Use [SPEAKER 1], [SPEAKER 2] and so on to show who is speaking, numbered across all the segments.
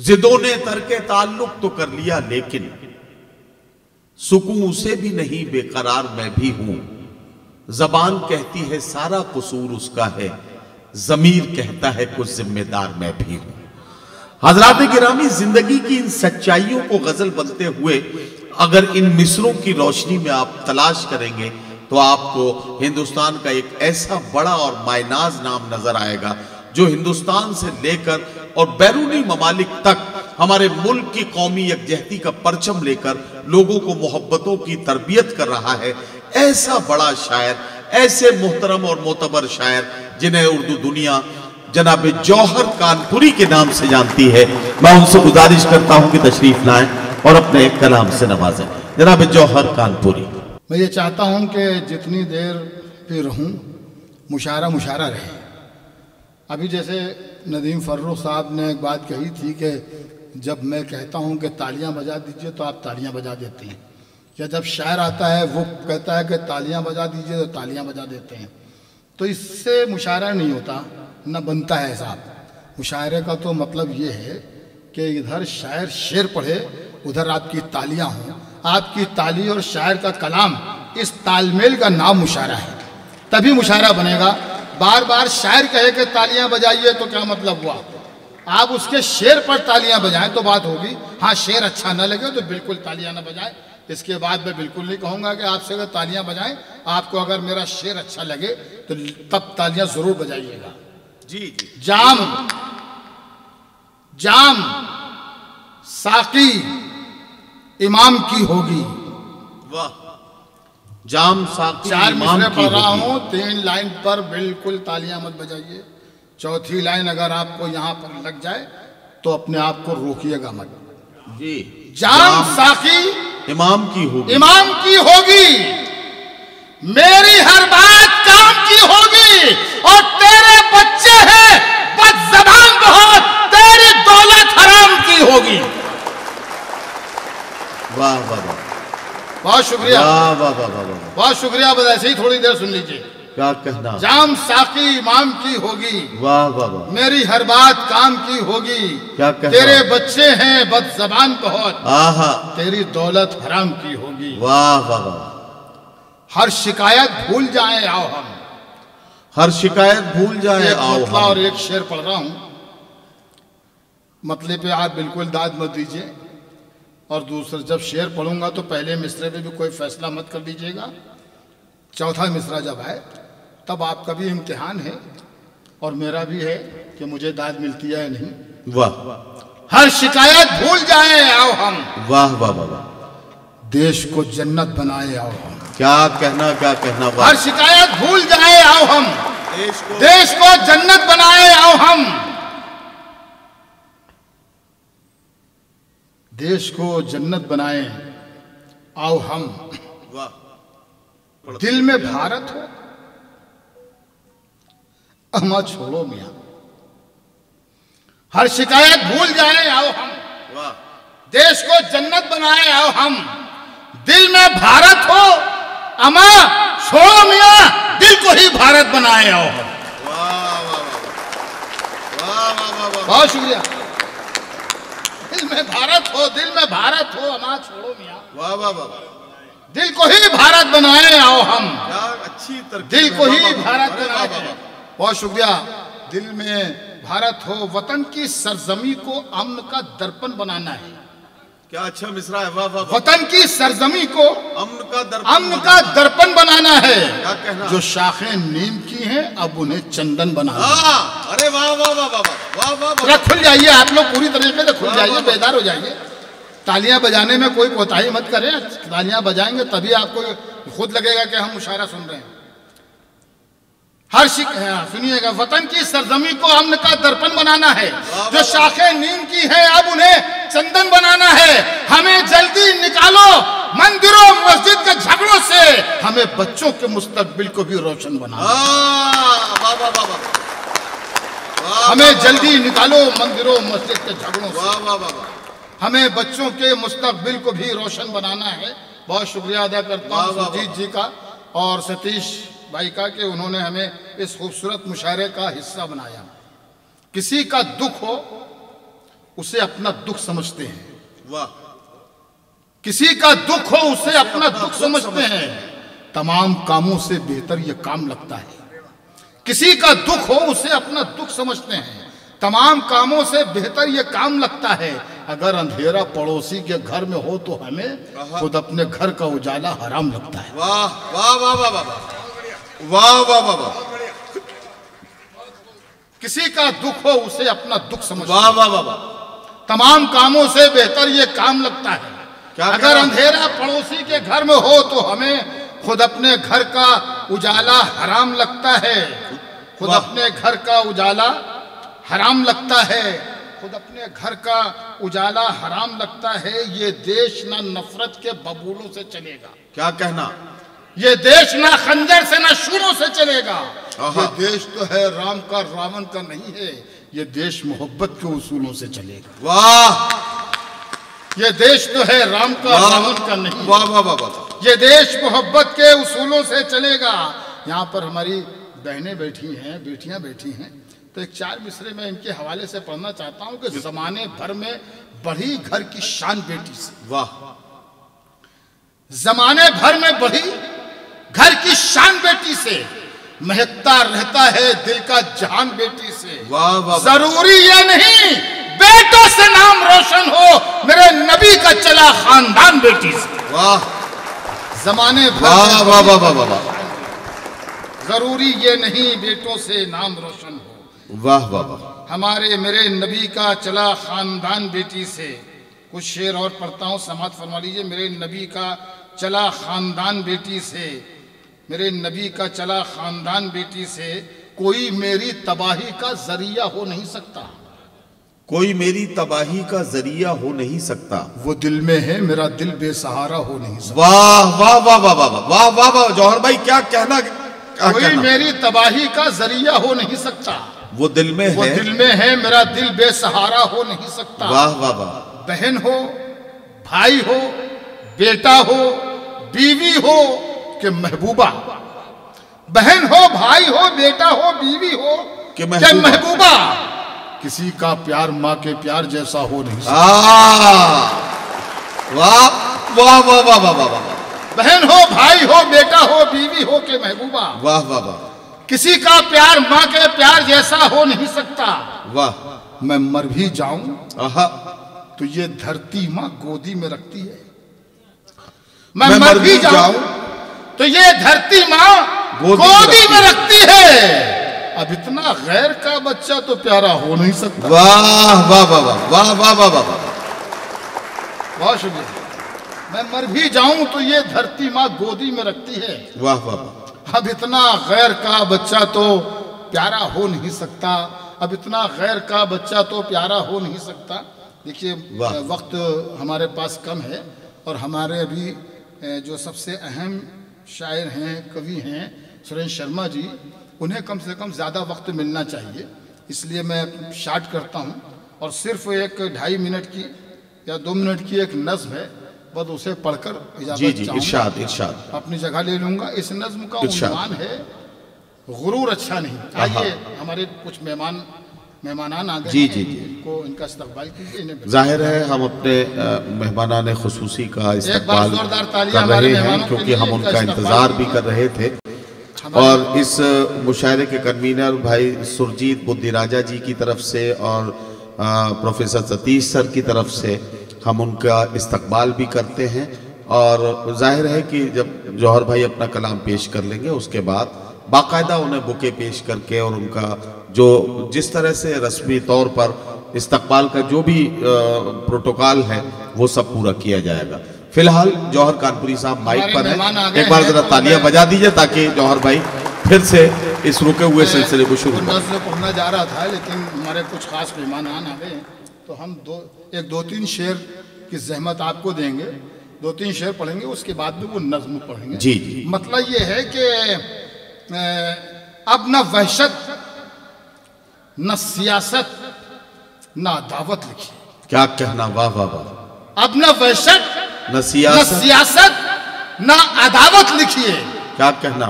[SPEAKER 1] जिदों ने तरके ताल्लुक तो कर लिया, लेकिन सुकून से भी नहीं बेकरार मैं भी हूं। जबान कहती है सारा कसूर उसका है, जमीर कहता है कुछ जिम्मेदार मैं भी हूं। हजरात गिरामी, जिंदगी की इन सच्चाइयों को गजल बनते हुए अगर इन मिसरों की रोशनी में आप तलाश करेंगे तो आपको हिंदुस्तान का एक ऐसा बड़ा और मायनाज नाम नजर आएगा जो हिंदुस्तान से लेकर और बैरूनी ममालिक तक हमारे मुल्क की कौमी यकजहती का परचम लेकर लोगों को मोहब्बतों की तरबियत कर रहा है। ऐसा बड़ा शायर, ऐसे मुहतरम और मोतबर शायर जिन्हें उर्दू दुनिया जनाब जौहर कानपुरी के नाम से जानती है, मैं उनसे गुजारिश करता हूं कि तशरीफ लाएं और अपने कलाम से नवाजें। जनाब जौहर कानपुरी।
[SPEAKER 2] मैं ये चाहता हूं कि जितनी देर भी रहूं मुशायरा मुशायरा रहे। अभी जैसे नदीम फर्रुख साहब ने एक बात कही थी कि जब मैं कहता हूं कि तालियां बजा दीजिए तो आप तालियां बजा देते हैं, या जब शायर आता है वो कहता है कि तालियां बजा दीजिए तो तालियां बजा देते हैं। तो इससे मुशायरा नहीं होता, न बनता है साहब। मुशायरे का तो मतलब ये है कि इधर शायर शेर पढ़े, उधर आपकी तालियां हों। आपकी ताली और शायर का कलाम, इस तालमेल का नाम मुशायरा है, तभी मुशायरा बनेगा। बार बार शायर कहे कि तालियां बजाइए तो क्या मतलब हुआ? आप उसके शेर पर तालियां बजाएं तो बात होगी। हाँ, शेर अच्छा न लगे तो बिल्कुल तालियां न बजाएं। इसके बाद मैं बिल्कुल नहीं कहूँगा कि आपसे अगर तालियां बजाएं, आपको अगर मेरा शेर अच्छा लगे तो तब तालियां जरूर बजाइएगा।
[SPEAKER 1] जी।
[SPEAKER 2] जाम जाम साकी इमाम की होगी।
[SPEAKER 1] वाह। जाम साकी
[SPEAKER 2] चार
[SPEAKER 1] इमाम
[SPEAKER 2] मिसरे
[SPEAKER 1] की
[SPEAKER 2] पढ़ रहा
[SPEAKER 1] होगी।
[SPEAKER 2] हूं, 3 लाइन पर बिल्कुल तालियां मत बजाइए। चौथी लाइन अगर आपको यहां पर लग जाए तो अपने आप को रोकिएगा मत।
[SPEAKER 1] जी।
[SPEAKER 2] जाम साकी
[SPEAKER 1] इमाम की होगी।
[SPEAKER 2] इमाम की होगी, मेरी हर बात काम की होगी, और तेरे बच्चे हैं बदज़बान बहुत, तेरी दौलत हराम की होगी।
[SPEAKER 1] वाह वाह वाह,
[SPEAKER 2] बहुत शुक्रिया।
[SPEAKER 1] वाह वाह वाह वाह वाह।
[SPEAKER 2] बहुत शुक्रिया। बस ऐसे ही थोड़ी देर सुन लीजिए।
[SPEAKER 1] क्या कहना।
[SPEAKER 2] जाम साकी इमाम की होगी,
[SPEAKER 1] वाह वाह वाह।
[SPEAKER 2] मेरी हर बात काम की होगी।
[SPEAKER 1] क्या कहना।
[SPEAKER 2] तेरे बच्चे हैं बदज़बान बहुत,
[SPEAKER 1] आहा।
[SPEAKER 2] तेरी दौलत हराम की होगी।
[SPEAKER 1] वाह वाह वाह।
[SPEAKER 2] हर शिकायत भूल जाएं आओ हम।
[SPEAKER 1] हर शिकायत भूल जाए
[SPEAKER 2] एक
[SPEAKER 1] आओ
[SPEAKER 2] मतला
[SPEAKER 1] हम।
[SPEAKER 2] और एक शेर पढ़ रहा हूं, मतले पे आप बिल्कुल दाद मत दीजिए, और दूसरा जब शेर पढ़ूंगा तो पहले मिसरे पे भी कोई फैसला मत कर दीजिएगा। चौथा मिसरा जब आए तब आपका भी इम्तिहान है और मेरा भी है कि मुझे दाद मिलती है या नहीं।
[SPEAKER 1] वाह।
[SPEAKER 2] हर शिकायत भूल जाए आओ हम,
[SPEAKER 1] वाह वाह वाह वाह।
[SPEAKER 2] देश को जन्नत बनाए आओ हम।
[SPEAKER 1] क्या कहना, क्या कहना। वाह।
[SPEAKER 2] हर शिकायत भूल जाए आओ हम, देश को जन्नत बनाए आओ हम। देश को जन्नत बनाए आओ हम।
[SPEAKER 1] वाह।
[SPEAKER 2] दिल में भारत हो, अमा छोड़ो मियां। हर शिकायत भूल जाए आओ हम,
[SPEAKER 1] वाह।
[SPEAKER 2] देश को जन्नत बनाए आओ हम। दिल में भारत हो, अमा छोड़ो मियां, दिल को ही भारत बनाए आओ हम।
[SPEAKER 1] वाह वाह वाह वाह वाह।
[SPEAKER 2] बहुत शुक्रिया। दिल में भारत हो, दिल में भारत हो, अमा छोड़ो मियां,
[SPEAKER 1] वाह वाह वाह।
[SPEAKER 2] दिल को ही भारत बनाए आओ हम।
[SPEAKER 1] क्या अच्छी तरकीब
[SPEAKER 2] दिल को
[SPEAKER 1] है।
[SPEAKER 2] ही
[SPEAKER 1] वाह, वाह,
[SPEAKER 2] भारत
[SPEAKER 1] अरे वाह, वाह,
[SPEAKER 2] बनाए।
[SPEAKER 1] वाह।
[SPEAKER 2] बहुत शुक्रिया। दिल में भारत हो, वतन की सरजमी को अमन का दर्पण बनाना है।
[SPEAKER 1] क्या अच्छा मिसरा है। वाह वाह वाह।
[SPEAKER 2] वतन की सरजमी को
[SPEAKER 1] अमन का दर्पण
[SPEAKER 2] बनाना है।
[SPEAKER 1] क्या कहना।
[SPEAKER 2] जो शाखें नीम की हैं अब उन्हें चंदन बनाना है।
[SPEAKER 1] हाँ। अरे वाह वाह वाह वाह वाह वाह वाह।
[SPEAKER 2] जरा खुल जाइए आप लोग, पूरी तरीके से खुल जाइए, बेदार हो जाइए। तालियां बजाने में कोई कोताही मत करें। तालियां बजाएंगे तभी आपको खुद लगेगा कि हम मुशायरा सुन रहे हैं। सुनिएगा, वतन की सरजमी को अमन का दर्पण बनाना है। जो शाखें नीम की है अब उन्हें चंदन बनाना है। हमें जल्दी निकालो मंदिरों मस्जिद के झगड़ों से, हमें बच्चों के मुस्तकबिल को भी रोशन बनाना है। हमें जल्दी निकालो मंदिरों मस्जिद के झगड़ों से, हमें बच्चों के मुस्तकबिल को भी रोशन बनाना है। बहुत शुक्रिया अदा करता हूँ सुजीत जी का और सतीश भाई का कि उन्होंने हमें इस खूबसूरत मुशायरे का हिस्सा बनाया। किसी का दुख हो उसे अपना दुख समझते हैं।
[SPEAKER 1] वाह।
[SPEAKER 2] किसी का दुख हो उसे अपना दुख समझते हैं, तमाम कामों से बेहतर ये काम लगता है। किसी का दुख हो उसे अपना दुख समझते हैं, तमाम कामों से बेहतर ये काम लगता है। अगर अंधेरा पड़ोसी के घर में हो तो हमें खुद अपने घर का उजाला हराम लगता है।
[SPEAKER 1] वाह वाह वाह वाह वाह वाह वाह वाह वाह।
[SPEAKER 2] किसी का दुख हो उसे अपना दुख समझते हैं,
[SPEAKER 1] वाह वाह वाह वाह।
[SPEAKER 2] तमाम कामों से बेहतर ये काम लगता है। अगर अंधेरा पड़ोसी के घर में हो तो हमें खुद अपने घर का उजाला हराम लगता है। खुद अपने घर का उजाला हराम लगता है, खुद अपने घर का उजाला हराम लगता है। ये देश ना नफरत के बबूलों से चलेगा।
[SPEAKER 1] क्या कहना?
[SPEAKER 2] ये देश ना खंजर से ना शूरों से चलेगा। ये देश तो है राम का, रावण का नहीं है। ये देश मोहब्बत के उसूलों से चलेगा।
[SPEAKER 1] वाह।
[SPEAKER 2] ये देश तो है राम का, रावण का नहीं।
[SPEAKER 1] वाह वाह वाह वाह।
[SPEAKER 2] ये देश मोहब्बत के उसूलों से चलेगा। यहाँ पर हमारी बहनें बैठी हैं, बेटियां बैठी हैं, तो एक 4 मिसरे मैं इनके हवाले से पढ़ना चाहता हूं कि जमाने भर में बढ़ी घर की शान बेटी से।
[SPEAKER 1] वाह।
[SPEAKER 2] जमाने भर में बढ़ी घर की शान बेटी से, महकता रहता है दिल का जहान बेटी से।
[SPEAKER 1] वाह वाह।
[SPEAKER 2] जरूरी ये नहीं बेटों से नाम रोशन हो, मेरे नबी का चला खानदान बेटी से।
[SPEAKER 1] वाह।
[SPEAKER 2] जमाने भर
[SPEAKER 1] वाह वाह वाह वाह वाह।
[SPEAKER 2] जरूरी ये नहीं बेटों से नाम रोशन हो।
[SPEAKER 1] वाह वाह वाह।
[SPEAKER 2] हमारे मेरे नबी का चला खानदान बेटी से। कुछ शेर और पढ़ता हूँ, समात फरमा लीजिए। मेरे नबी का चला खानदान बेटी से, मेरे नबी का चला खानदान बेटी से, कोई मेरी तबाही का जरिया हो नहीं सकता।
[SPEAKER 1] कोई मेरी तबाही का जरिया हो नहीं सकता।
[SPEAKER 2] वो दिल में है मेरा दिल बेसहारा हो नहीं सकता।
[SPEAKER 1] वाह वाह वाह वाह वाह वाह वाह वाह। जौहर भाई क्या कहना?
[SPEAKER 2] कोई मेरी तबाही का जरिया हो नहीं सकता।
[SPEAKER 1] वो दिल में
[SPEAKER 2] वो
[SPEAKER 1] है,
[SPEAKER 2] दिल में है मेरा दिल बेसहारा हो नहीं सकता।
[SPEAKER 1] वाह वाह वाह।
[SPEAKER 2] बहन हो, भाई हो, बेटा हो, बीवी हो कि महबूबा। बहन हो, भाई हो, बेटा हो, बीवी हो कि महबूबा। किसी का प्यार माँ के प्यार जैसा हो नहीं सकता।
[SPEAKER 1] वाह वाह वाह वाह वाह वाह।
[SPEAKER 2] बहन हो, भाई हो, बेटा हो, बीवी हो के महबूबा।
[SPEAKER 1] वाह वाह वाह।
[SPEAKER 2] किसी का प्यार माँ के प्यार जैसा हो नहीं सकता।
[SPEAKER 1] वाह।
[SPEAKER 2] मैं मर भी जाऊं
[SPEAKER 1] आहा,
[SPEAKER 2] तो ये धरती माँ गोदी में रखती है। मैं मर भी जाऊं तो ये धरती माँ गोदी में रखती है। अब इतना गैर का बच्चा तो प्यारा हो नहीं सकता।
[SPEAKER 1] वाह वाह वाह वाह वाह वाह वाह।
[SPEAKER 2] बहुत शुक्रिया। मैं मर भी जाऊं तो ये धरती माँ गोदी में रखती है।
[SPEAKER 1] वाह वाह।
[SPEAKER 2] अब इतना गैर का बच्चा तो प्यारा हो नहीं सकता। अब इतना गैर का बच्चा तो प्यारा हो नहीं सकता। देखिए वक्त हमारे पास कम है और हमारे अभी जो सबसे अहम शायर हैं, कवि हैं, सुरेंद्र शर्मा जी, उन्हें कम से कम ज़्यादा वक्त मिलना चाहिए। इसलिए मैं शार्ट करता हूँ और सिर्फ एक 2.5 मिनट की या 2 मिनट की एक नज़्म है, बस उसे पढ़कर इजाज़त चाहूँगा।
[SPEAKER 1] इरशाद इरशाद।
[SPEAKER 2] अपनी जगह ले लूँगा। इस नज़्म का उन्वान है गुरूर अच्छा नहीं। आइए हमारे कुछ मेहमानान आ गए।
[SPEAKER 1] जी जी जी,
[SPEAKER 2] को इनका इस्तकबाल कीजिए।
[SPEAKER 1] जाहिर है हम अपने मेहमानान खुसूसी का इस्तकबाल कर रहे हैं क्योंकि हम उनका इंतज़ार भी कर रहे थे। और इस मुशायरे के कन्वीनर भाई सुरजीत बुद्धिराजा जी की तरफ से और प्रोफेसर सतीश सर की तरफ से हम उनका इस्तकबाल भी करते हैं। और जाहिर है कि जब जौहर भाई अपना कलाम पेश कर लेंगे उसके बाद बाकायदा उन्हें बुके पेश करके और उनका जो जिस तरह से रस्मी तौर पर इस्तकबाल का जो भी प्रोटोकॉल है वो सब पूरा किया जाएगा। फिलहाल जौहर कानपुरी साहब माइक पर हैं, एक बार जरा तालियां बजा दीजिए ताकि जौहर भाई फिर से इस रुके हुए सिलसिले को शुरू करें।
[SPEAKER 2] पढ़ना जा रहा था लेकिन हमारे कुछ खास मेहमान आ गए तो हम 2-3 शेर की जहमत आपको देंगे। 2-3 शेर पढ़ेंगे, उसके बाद में वो नज्म पढ़ेंगे।
[SPEAKER 1] जी जी।
[SPEAKER 2] मतलब ये है कि अब न वहशत न सियासत न अदावत लिखी।
[SPEAKER 1] क्या कहना? वाह वाह वाह।
[SPEAKER 2] अब न वहशत
[SPEAKER 1] न सियासत
[SPEAKER 2] न अदावत लिखिए।
[SPEAKER 1] क्या कहना?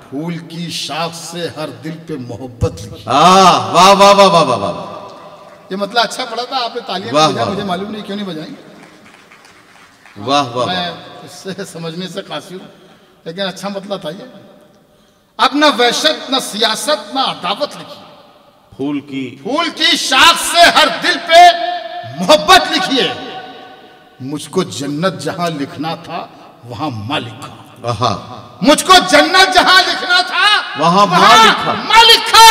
[SPEAKER 2] फूल की शाख से हर दिल पे मोहब्बत लिखी।
[SPEAKER 1] वाह वाह वाह वाह वाह वाह।
[SPEAKER 2] ये मतलब अच्छा पड़ा था, आपने तालियां
[SPEAKER 1] वाह,
[SPEAKER 2] बजाई,
[SPEAKER 1] वाह।
[SPEAKER 2] मुझे मालूम नहीं क्यों नहीं बजाई।
[SPEAKER 1] वाह वाह वाह।
[SPEAKER 2] मैं इससे समझने से कासी हूँ, लेकिन अच्छा मतलब था ये। अब न वहशत, न सियासत, न अदावत लिखी, फूल की शाख से हर दिल पे मोहब्बत लिखिए। मुझको जन्नत जहां लिखना था वहां माँ लिखा।
[SPEAKER 1] आहा,
[SPEAKER 2] मुझको जन्नत जहां लिखना था
[SPEAKER 1] वहां माँ लिखा।
[SPEAKER 2] माँ लिखा।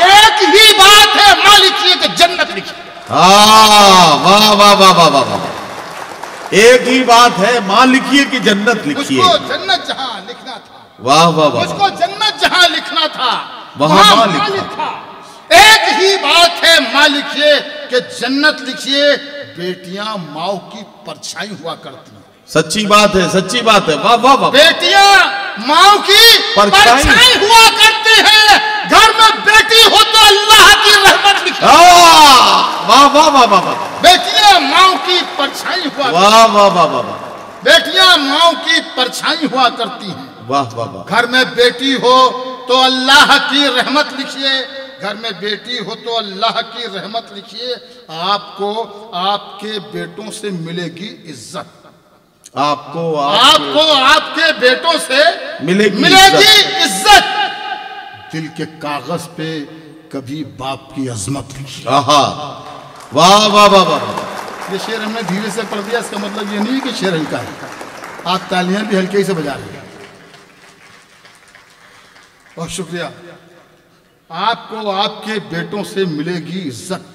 [SPEAKER 2] एक ही बात है, माँ लिखिए कि जन्नत लिखिए।
[SPEAKER 1] वाह वाह वाह वाह वाह वाह। एक ही बात है, माँ लिखिए कि जन्नत लिखिए।
[SPEAKER 2] मुझको जन्नत जहां लिखना था,
[SPEAKER 1] वाह वाह वाह।
[SPEAKER 2] मुझको जन्नत जहां लिखना था
[SPEAKER 1] वहां
[SPEAKER 2] वहां
[SPEAKER 1] माँ
[SPEAKER 2] माँ
[SPEAKER 1] लिखा।
[SPEAKER 2] लिखा। एक ही बात है, माँ लिखिए कि जन्नत लिखिए। बेटियां माओ की परछाई हुआ करती हैं।
[SPEAKER 1] सच्ची बात है, सच्ची बात है। वाह वाह वाह।
[SPEAKER 2] बेटियां माओ की परछाई हुआ करती हैं। घर में बेटी हो तो अल्लाह की रहमत लिखिए।
[SPEAKER 1] वाह वाह वाह वाह वाह।
[SPEAKER 2] बेटियां माओ की परछाई हुआ,
[SPEAKER 1] वाह वाह वाह वाह वाह।
[SPEAKER 2] बेटियां माओ की परछाई हुआ करती हैं।
[SPEAKER 1] वाह वाह वाह।
[SPEAKER 2] घर में बेटी हो तो अल्लाह की रहमत लिखिए। घर में बेटी हो तो अल्लाह की रहमत लिखिए। आपको आपके बेटों से मिलेगी इज्जत।
[SPEAKER 1] आपको
[SPEAKER 2] आपके बेटों से
[SPEAKER 1] मिलेगी
[SPEAKER 2] इज्जत। दिल के कागज पे कभी बाप की अजमत लिखिए।
[SPEAKER 1] आहा, वाह वाह वाह वाह।
[SPEAKER 2] ये शेर हमने धीरे से पढ़ दिया, इसका मतलब ये नहीं है कि शेर हल्का है। आप तालियां भी हल्के ही से बजा रहे हैं। बहुत शुक्रिया। आपको आपके बेटों से मिलेगी इज्जत।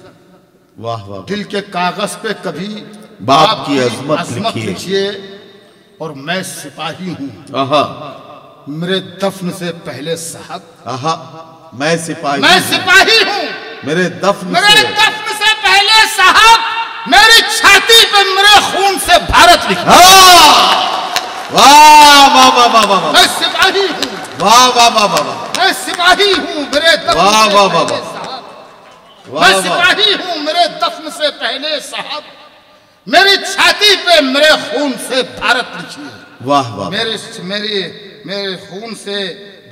[SPEAKER 1] वाह वाह।
[SPEAKER 2] दिल के कागज पे कभी
[SPEAKER 1] बाप की अजमत
[SPEAKER 2] लिखिए। और मैं सिपाही हूँ,
[SPEAKER 1] आहा,
[SPEAKER 2] मेरे दफन से पहले साहब।
[SPEAKER 1] आहा, मैं सिपाही
[SPEAKER 2] हूँ,
[SPEAKER 1] मेरे दफन
[SPEAKER 2] से पहले साहब। मेरी छाती पे मेरे खून से भारत लिखा।
[SPEAKER 1] वाह वाह वाह वाह वाह।
[SPEAKER 2] मैं सिपाही हूँ,
[SPEAKER 1] वाह वाह वाह वाह।
[SPEAKER 2] मैं सिपाही हूँ, मेरे दफन
[SPEAKER 1] वाह
[SPEAKER 2] से
[SPEAKER 1] वाह वाह
[SPEAKER 2] पहले
[SPEAKER 1] वाह।
[SPEAKER 2] साहब।
[SPEAKER 1] वाह
[SPEAKER 2] मैं
[SPEAKER 1] वाह।
[SPEAKER 2] सिपाही हूँ, मेरे दफन से पहले साहब। मेरी छाती पे मेरे खून से भारत लिखिए।
[SPEAKER 1] वाह वाह।
[SPEAKER 2] मेरे खून से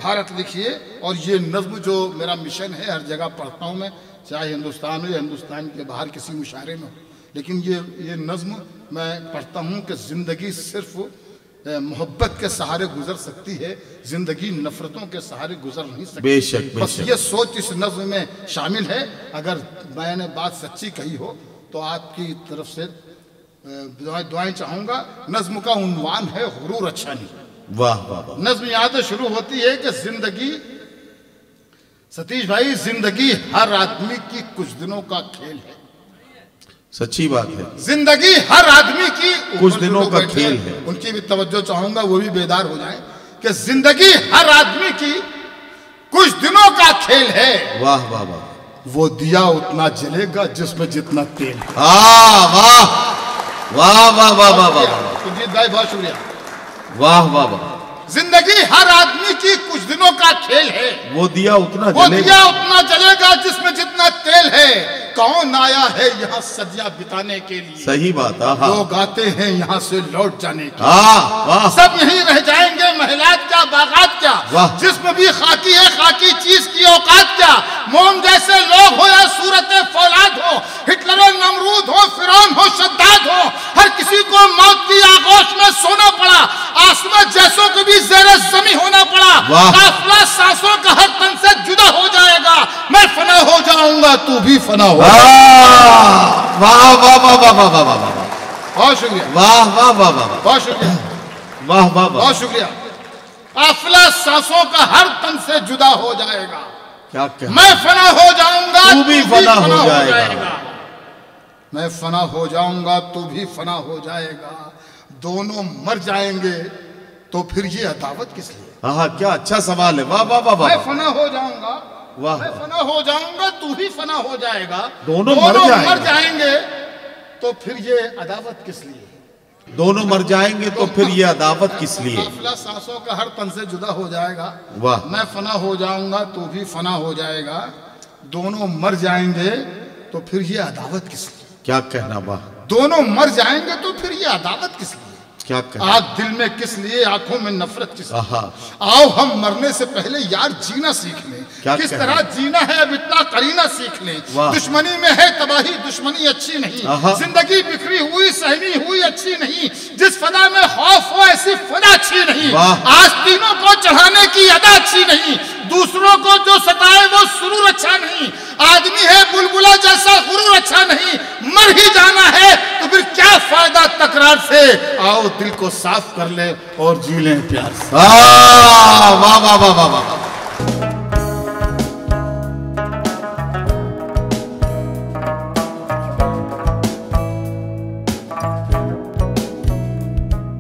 [SPEAKER 2] भारत लिखिए। और ये नज्म जो मेरा मिशन है, हर जगह पढ़ता हूँ मैं, चाहे हिंदुस्तान हो या हिंदुस्तान के बाहर किसी मुशायरे में हो, लेकिन ये नज्म मैं पढ़ता हूँ कि ज़िंदगी सिर्फ मोहब्बत के सहारे गुजर सकती है, जिंदगी नफरतों के सहारे गुजर नहीं सकती।
[SPEAKER 1] बेशक
[SPEAKER 2] बस ये सोच इस नज्म में शामिल है। अगर मैंने बात सच्ची कही हो तो आपकी तरफ से दुआएं चाहूंगा। नज्म का उन्वान है गुरूर अच्छा नहीं।
[SPEAKER 1] वाह वाह वाह।
[SPEAKER 2] नज्म यहाँ से शुरू होती है कि जिंदगी, सतीश भाई, जिंदगी हर आदमी की कुछ दिनों का खेल है।
[SPEAKER 1] सच्ची बात है।
[SPEAKER 2] जिंदगी हर आदमी की
[SPEAKER 1] कुछ दिनों का खेल है।
[SPEAKER 2] उनकी भी तवज्जो चाहूंगा, वो भी बेदार हो जाएं कि जिंदगी हर आदमी की कुछ दिनों का खेल है।
[SPEAKER 1] वाह वाह वाह।
[SPEAKER 2] वो दिया उतना जलेगा जिसमें जितना तेल है।
[SPEAKER 1] वाह वाह वाह वाह वाह वाह वाह।
[SPEAKER 2] सुजीत भाई बहुत शुक्रिया।
[SPEAKER 1] वाह वाह वाह।
[SPEAKER 2] जिंदगी हर आदमी की कुछ दिनों का खेल है।
[SPEAKER 1] वो दिया उतना
[SPEAKER 2] जलेगा जिसमें जितना तेल है। कौन आया है यहाँ सदियां बिताने के लिए?
[SPEAKER 1] सही बात।
[SPEAKER 2] लोग आते हैं यहाँ से लौट जाने के।
[SPEAKER 1] वाह।
[SPEAKER 2] सब यहीं रह जाएंगे, महलात क्या बागात क्या, जिसमें भी खाकी है खाकी चीज की औकात क्या। मोम जैसे लोग हो या सूरत फौलाद हो, हिटलर और नमरूद हो, फिरौन हो, शद्दाद हो, हर किसी को मौत की आगोश में सोना पड़ा। आसमान जैसों को भी ज़ेरे ज़मीं होना पड़ा। काफिला सांसों का हर तन से जुदा हो जाएगा। मैं फना हो जाऊंगा, तू भी फना हो।
[SPEAKER 1] वाह वाह वाह वाह वाह वाह वाह वाह।
[SPEAKER 2] बहुत शुक्रिया।
[SPEAKER 1] वाह वाह वाह वाह।
[SPEAKER 2] बहुत शुक्रिया।
[SPEAKER 1] वाह वाह वाह।
[SPEAKER 2] बहुत शुक्रिया। काफिला सांसों का हर तन से जुदा हो जाएगा।
[SPEAKER 1] क्या क्या।
[SPEAKER 2] मैं फना हो जाऊंगा,
[SPEAKER 1] तू भी फना हो जाएगा।
[SPEAKER 2] मैं फना हो जाऊंगा, तू भी फना हो जाएगा। दोनों मर जाएंगे तो फिर ये अदावत किस लिए?
[SPEAKER 1] हाँ, क्या अच्छा सवाल है। वाह वाह वाह वाह।
[SPEAKER 2] मैं फना हो जाऊंगा,
[SPEAKER 1] वाह,
[SPEAKER 2] मैं फना हो जाऊंगा, तू भी फना हो जाएगा।
[SPEAKER 1] दोनों मर
[SPEAKER 2] जाएंगे तो फिर ये अदावत किस लिए?
[SPEAKER 1] दोनों मर जाएंगे तो फिर ये अदावत किस लिए?
[SPEAKER 2] काफिला सांसों का हर तन से जुदा हो जाएगा।
[SPEAKER 1] वाह।
[SPEAKER 2] मैं फना हो जाऊंगा, तू भी फना हो जाएगा। दोनों मर जाएंगे तो फिर ये अदावत किस लिए?
[SPEAKER 1] क्या कहना। वाह।
[SPEAKER 2] दोनों मर जाएंगे तो फिर ये अदावत किस लिए?
[SPEAKER 1] क्या कहें?
[SPEAKER 2] आग दिल में किस लिए, आंखों में नफरत किस लिए?
[SPEAKER 1] आहा।
[SPEAKER 2] आओ हम मरने से पहले यार जीना सीख लें, किस
[SPEAKER 1] कहें?
[SPEAKER 2] तरह जीना है अब इतना करीना सीख लें।
[SPEAKER 1] वाह।
[SPEAKER 2] दुश्मनी में है तबाही, दुश्मनी अच्छी नहीं,
[SPEAKER 1] आहा।
[SPEAKER 2] जिंदगी बिखरी हुई सहमी हुई अच्छी नहीं, जिस फदा में खौफ हो ऐसी फदा अच्छी नहीं,
[SPEAKER 1] वाह।
[SPEAKER 2] आस्तीनों को चढ़ाने की अदा अच्छी नहीं, दूसरों को जो सताए वो सुरूर अच्छा नहीं, आदमी है बुलबुला जैसा गुरूर अच्छा नहीं, मर ही जाना है तो फिर क्या फायदा तकरार से, आओ दिल को साफ कर ले और जी लें प्यार से।
[SPEAKER 1] वाह वाह वाह वाह वाह।